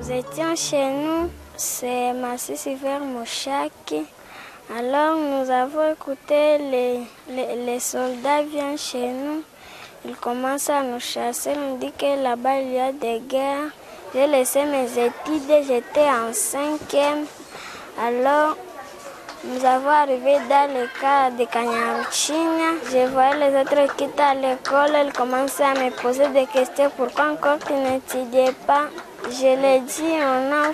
Nous étions chez nous, c'est Massis vers Moshaki. Alors nous avons écouté les soldats viennent chez nous. Ils commencent à nous chasser, nous disent que là-bas il y a des guerres. J'ai laissé mes études, j'étais en 5e. Alors nous avons arrivé dans le cas de Kanyaruchinya. Je voyais les autres qui étaient à l'école, ils commençaient à me poser des questions. Pourquoi encore tu n'étudiais pas? Je leur ai dit, on a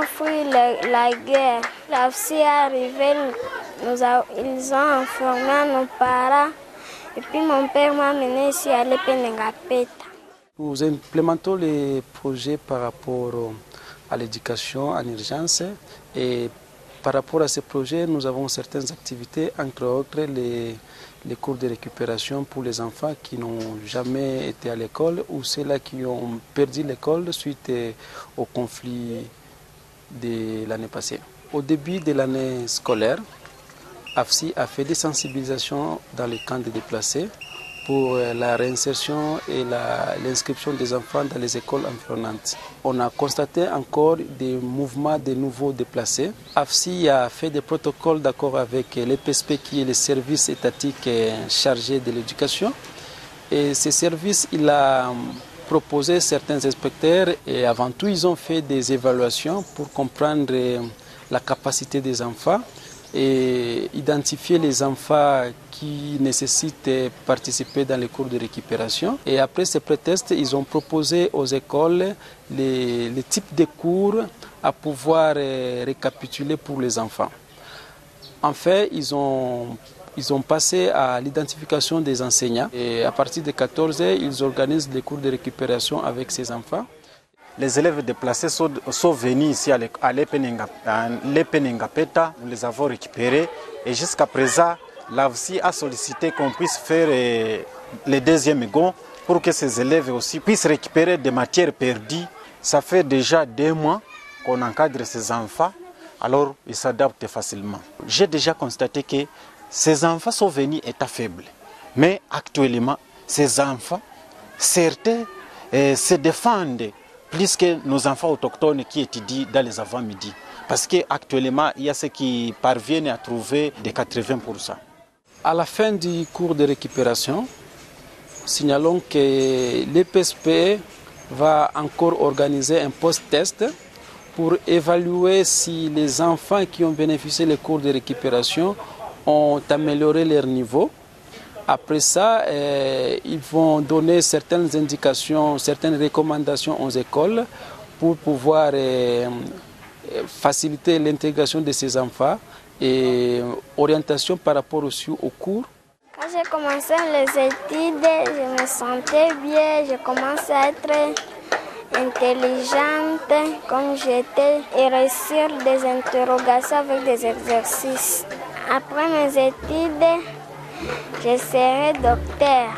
fui la guerre. La FCI est arrivée, ils ont informé nos parents. Et puis mon père m'a amené ici à l'Epenengapeta. Nous implémentons les projets par rapport à l'éducation en urgence et par rapport à ces projets, nous avons certaines activités, entre autres les cours de récupération pour les enfants qui n'ont jamais été à l'école ou ceux-là qui ont perdu l'école suite au conflit de l'année passée. Au début de l'année scolaire, AFSI a fait des sensibilisations dans les camps de déplacés pour la réinsertion et l'inscription des enfants dans les écoles environnantes. On a constaté encore des mouvements de nouveaux déplacés. AFSI a fait des protocoles d'accord avec l'EPSP qui est le service étatique chargé de l'éducation. Et ce service, il a proposé certains inspecteurs et avant tout, ils ont fait des évaluations pour comprendre la capacité des enfants et identifier les enfants qui nécessitent participer dans les cours de récupération. Et après ces prétests, ils ont proposé aux écoles les types de cours à pouvoir récapituler pour les enfants. En fait, ils ont passé à l'identification des enseignants et à partir de 14 heures, ils organisent les cours de récupération avec ces enfants. Les élèves déplacés sont venus ici à l'Epenengapeta, nous les avons récupérés et jusqu'à présent, l'AFSI a sollicité qu'on puisse faire les deuxièmes gonds pour que ces élèves aussi puissent récupérer des matières perdues. Ça fait déjà 2 mois qu'on encadre ces enfants, alors ils s'adaptent facilement. J'ai déjà constaté que ces enfants sont venus état faible, mais actuellement, ces enfants, certains se défendent plus que nos enfants autochtones qui étudient dans les avant-midi. Parce qu'actuellement, il y a ceux qui parviennent à trouver des 80%. À la fin du cours de récupération, signalons que l'EPSP va encore organiser un post-test pour évaluer si les enfants qui ont bénéficié des cours de récupération ont amélioré leur niveau. Après ça, ils vont donner certaines indications, certaines recommandations aux écoles pour pouvoir faciliter l'intégration de ces enfants et orientation par rapport aussi aux cours. Quand j'ai commencé les études, je me sentais bien, je commençais à être intelligente comme j'étais et réussir des interrogations avec des exercices. Après mes études, je serai docteur.